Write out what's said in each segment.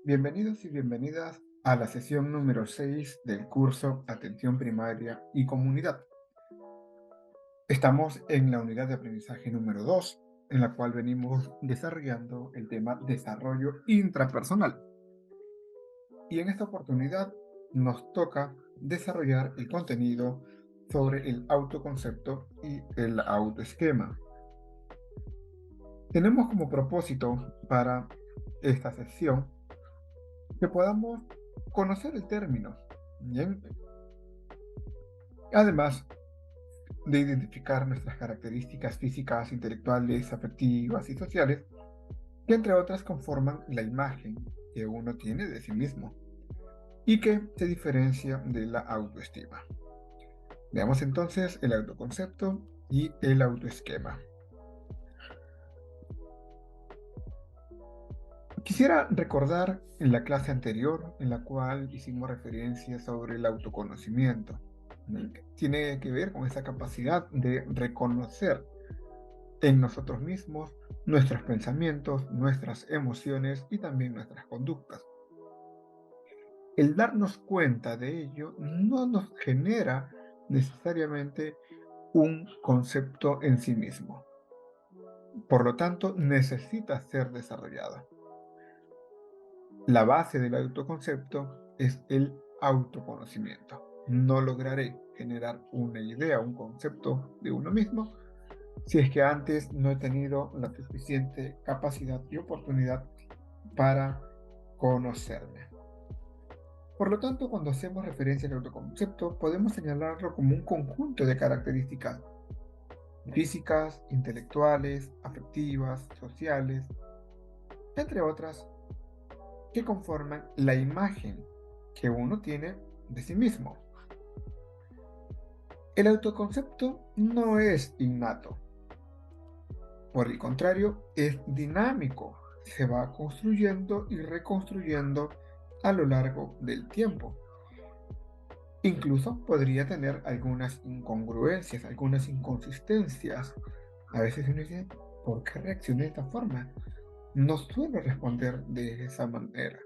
Bienvenidos y bienvenidas a la sesión número 6 del curso Atención Primaria y Comunidad. Estamos en la unidad de aprendizaje número 2, en la cual venimos desarrollando el tema desarrollo intrapersonal. Y en esta oportunidad nos toca desarrollar el contenido sobre el autoconcepto y el autoesquema. Tenemos como propósito para esta sesión que podamos conocer el término, ¿bien? Además de identificar nuestras características físicas, intelectuales, afectivas y sociales, que entre otras conforman la imagen que uno tiene de sí mismo y que se diferencia de la autoestima. Veamos entonces el autoconcepto y el autoesquema. Quisiera recordar en la clase anterior en la cual hicimos referencia sobre el autoconocimiento. Tiene que ver con esa capacidad de reconocer en nosotros mismos nuestros pensamientos, nuestras emociones y también nuestras conductas. El darnos cuenta de ello no nos genera necesariamente un concepto en sí mismo. Por lo tanto, necesita ser desarrollado. La base del autoconcepto es el autoconocimiento. No lograré generar una idea, un concepto de uno mismo, si es que antes no he tenido la suficiente capacidad y oportunidad para conocerme. Por lo tanto, cuando hacemos referencia al autoconcepto, podemos señalarlo como un conjunto de características físicas, intelectuales, afectivas, sociales, entre otras, que conforman la imagen que uno tiene de sí mismo. El autoconcepto no es innato, por el contrario, es dinámico, se va construyendo y reconstruyendo a lo largo del tiempo. Incluso podría tener algunas incongruencias, algunas inconsistencias. A veces uno dice, ¿por qué reaccioné de esta forma? No suelo responder de esa manera.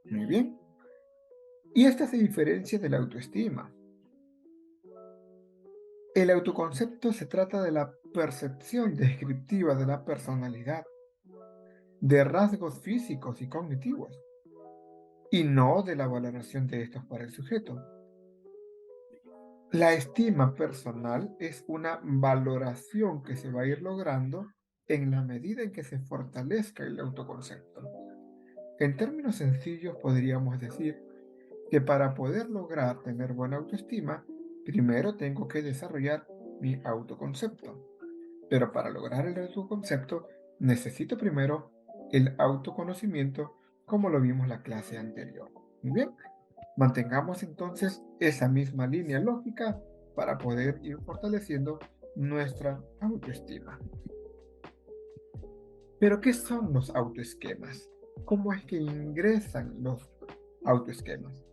Muy bien. Y esta se diferencia de la autoestima. El autoconcepto se trata de la percepción descriptiva de la personalidad, de rasgos físicos y cognitivos, y no de la valoración de estos para el sujeto. La estima personal es una valoración que se va a ir logrando en la medida en que se fortalezca el autoconcepto. En términos sencillos podríamos decir que para poder lograr tener buena autoestima, primero tengo que desarrollar mi autoconcepto. Pero para lograr el autoconcepto, necesito primero el autoconocimiento, como lo vimos en la clase anterior. Muy bien, mantengamos entonces esa misma línea lógica para poder ir fortaleciendo nuestra autoestima. Pero, ¿qué son los autoesquemas? ¿Cómo es que ingresan los autoesquemas?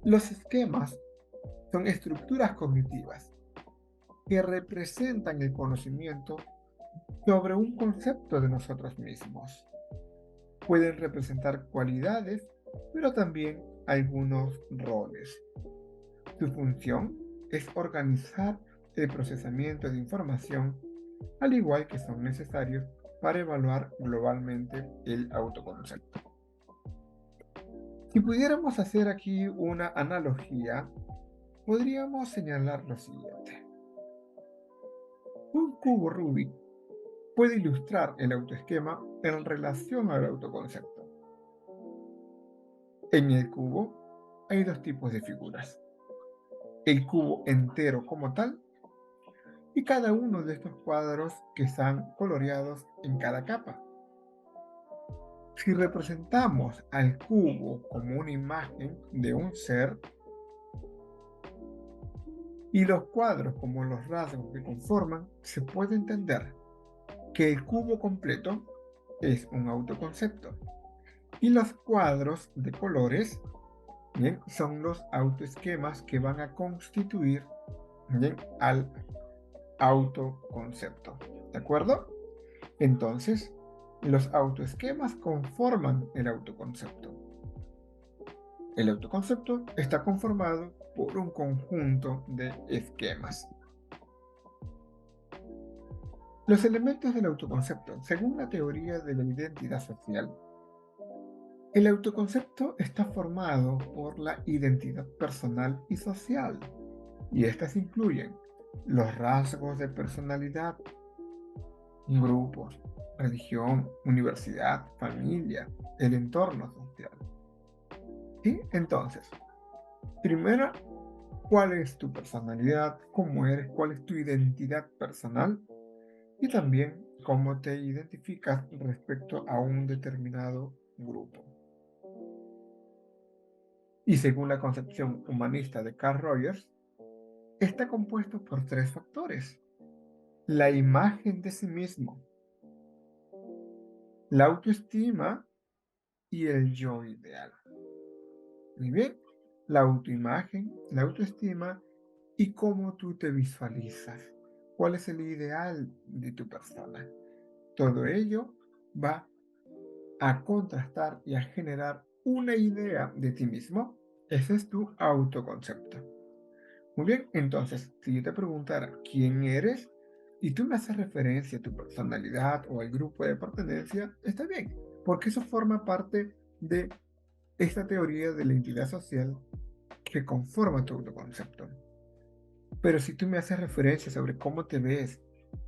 Los esquemas son estructuras cognitivas que representan el conocimiento sobre un concepto de nosotros mismos. Pueden representar cualidades, pero también algunos roles. Su función es organizar el procesamiento de información, al igual que son necesarios para evaluar globalmente el autoconcepto. Si pudiéramos hacer aquí una analogía, podríamos señalar lo siguiente. Un cubo Rubik puede ilustrar el autoesquema en relación al autoconcepto. En el cubo hay dos tipos de figuras: el cubo entero como tal y cada uno de estos cuadros que están coloreados en cada capa. Si representamos al cubo como una imagen de un ser y los cuadros como los rasgos que conforman, se puede entender que el cubo completo es un autoconcepto y los cuadros de colores, bien, son los autoesquemas que van a constituir, bien, al autoconcepto. ¿De acuerdo? Entonces, Los autoesquemas conforman el autoconcepto. El autoconcepto está conformado por un conjunto de esquemas. Los elementos del autoconcepto, según la teoría de la identidad social, el autoconcepto está formado por la identidad personal y social, y estas incluyen los rasgos de personalidad, grupos, religión, universidad, familia, el entorno social. ¿Sí? Entonces, primero, ¿cuál es tu personalidad? ¿Cómo eres? ¿Cuál es tu identidad personal? Y también cómo te identificas respecto a un determinado grupo. Y según la concepción humanista de Carl Rogers, está compuesto por tres factores: la imagen de sí mismo, la autoestima y el yo ideal. Muy bien, la autoimagen, la autoestima y cómo tú te visualizas, cuál es el ideal de tu persona. Todo ello va a contrastar y a generar una idea de ti mismo. Ese es tu autoconcepto. Muy bien, entonces, si yo te preguntara quién eres y tú me haces referencia a tu personalidad o al grupo de pertenencia, está bien, porque eso forma parte de esta teoría de la identidad social que conforma tu autoconcepto. Pero si tú me haces referencia sobre cómo te ves,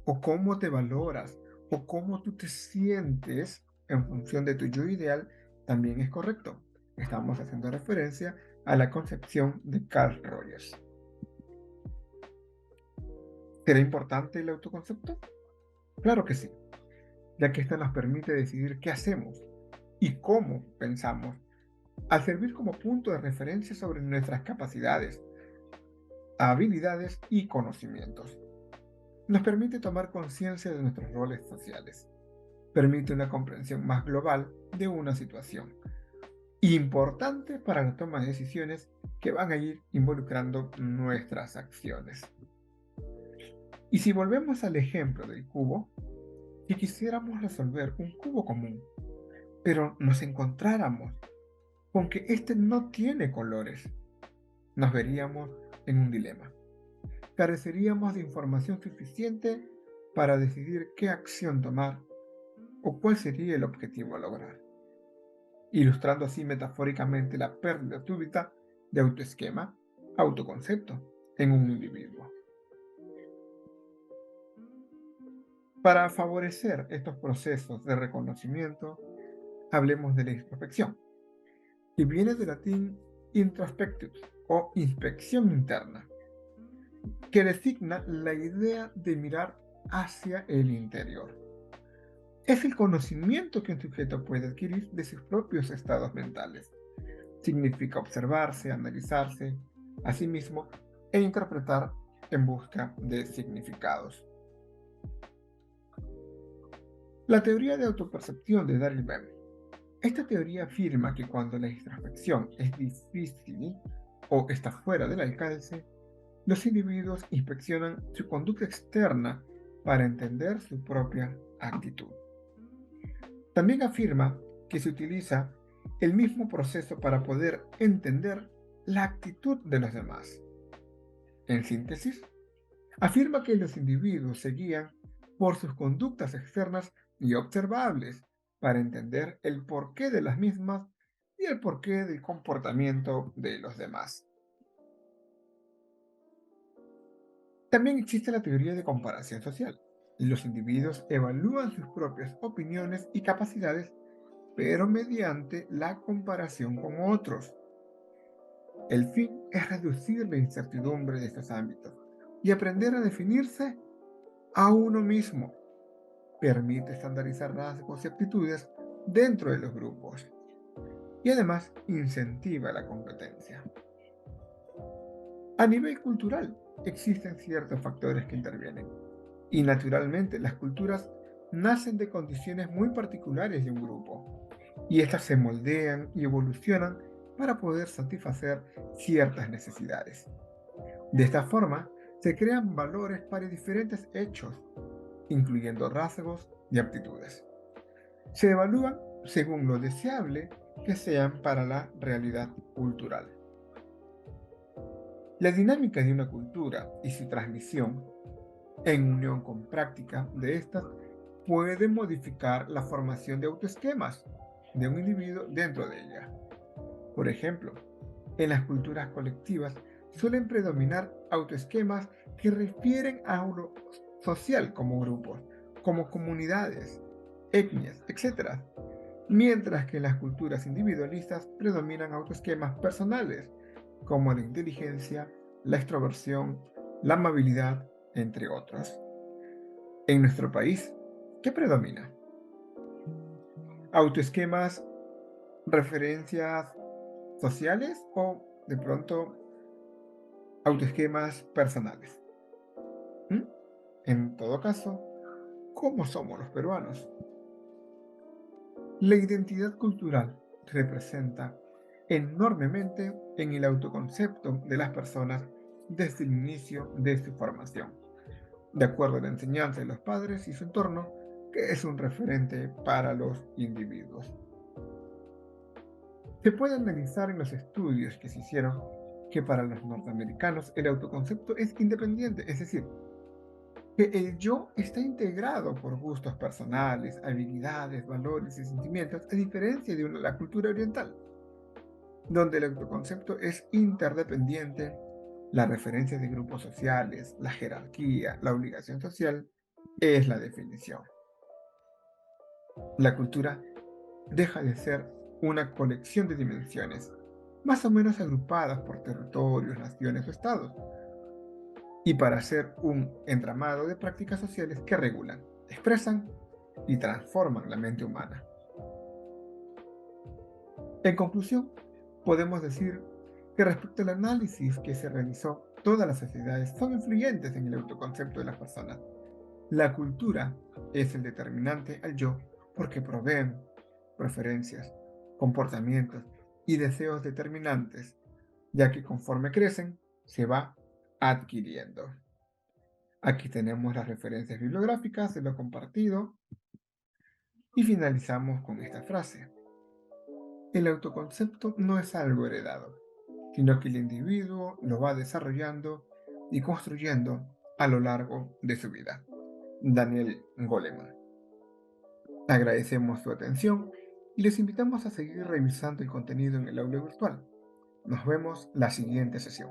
o cómo te valoras, o cómo tú te sientes en función de tu yo ideal, también es correcto. Estamos haciendo referencia a la concepción de Carl Rogers. ¿Será importante el autoconcepto? Claro que sí, ya que esto nos permite decidir qué hacemos y cómo pensamos, al servir como punto de referencia sobre nuestras capacidades, habilidades y conocimientos. Nos permite tomar conciencia de nuestros roles sociales. Permite una comprensión más global de una situación. Importante para la toma de decisiones que van a ir involucrando nuestras acciones. Y si volvemos al ejemplo del cubo, si quisiéramos resolver un cubo común, pero nos encontráramos con que este no tiene colores, nos veríamos en un dilema. Careceríamos de información suficiente para decidir qué acción tomar o cuál sería el objetivo a lograr, ilustrando así metafóricamente la pérdida súbita de autoesquema, autoconcepto en un individuo. Para favorecer estos procesos de reconocimiento, hablemos de la introspección, que viene del latín introspectus o inspección interna, que designa la idea de mirar hacia el interior. Es el conocimiento que un sujeto puede adquirir de sus propios estados mentales. Significa observarse, analizarse a sí mismo e interpretar en busca de significados. La teoría de autopercepción de Daryl Bem. Esta teoría afirma que cuando la introspección es difícil o está fuera del alcance, los individuos inspeccionan su conducta externa para entender su propia actitud. También afirma que se utiliza el mismo proceso para poder entender la actitud de los demás. En síntesis, afirma que los individuos se guían por sus conductas externas y observables para entender el porqué de las mismas y el porqué del comportamiento de los demás. También existe la teoría de comparación social. Los individuos evalúan sus propias opiniones y capacidades, pero mediante la comparación con otros. El fin es reducir la incertidumbre de estos ámbitos y aprender a definirse a uno mismo. Permite estandarizar rasgos y actitudes dentro de los grupos y además incentiva la competencia. A nivel cultural, existen ciertos factores que intervienen y naturalmente las culturas nacen de condiciones muy particulares de un grupo y estas se moldean y evolucionan para poder satisfacer ciertas necesidades. De esta forma, se crean valores para diferentes hechos, incluyendo rasgos y aptitudes. Se evalúan según lo deseable que sean para la realidad cultural. La dinámica de una cultura y su transmisión, en unión con práctica de estas, puede modificar la formación de autoesquemas de un individuo dentro de ella. Por ejemplo, en las culturas colectivas suelen predominar autoesquemas que refieren a lo social como grupos, como comunidades, etnias, etc. Mientras que en las culturas individualistas predominan autoesquemas personales, como la inteligencia, la extroversión, la amabilidad, entre otros. En nuestro país, ¿qué predomina? ¿Autoesquemas, referencias sociales o de pronto autoesquemas personales? ¿Mm? En todo caso, ¿cómo somos los peruanos? La identidad cultural representa enormemente en el autoconcepto de las personas desde el inicio de su formación, de acuerdo a la enseñanza de los padres y su entorno, que es un referente para los individuos. Se puede analizar en los estudios que se hicieron que para los norteamericanos el autoconcepto es independiente, es decir, que el yo está integrado por gustos personales, habilidades, valores y sentimientos, a diferencia de la cultura oriental, donde el autoconcepto es interdependiente, la referencia de grupos sociales, la jerarquía, la obligación social, es la definición. La cultura deja de ser una colección de dimensiones, más o menos agrupadas por territorios, naciones o estados, y para ser un entramado de prácticas sociales que regulan, expresan y transforman la mente humana. En conclusión, podemos decir que respecto al análisis que se realizó, todas las sociedades son influyentes en el autoconcepto de las personas. La cultura es el determinante al yo porque proveen preferencias, comportamientos y deseos determinantes, ya que conforme crecen, se va adquiriendo. Aquí tenemos las referencias bibliográficas de lo compartido y finalizamos con esta frase. El autoconcepto no es algo heredado, sino que el individuo lo va desarrollando y construyendo a lo largo de su vida. Daniel Goleman. Agradecemos su atención y les invitamos a seguir revisando el contenido en el aula virtual. Nos vemos la siguiente sesión.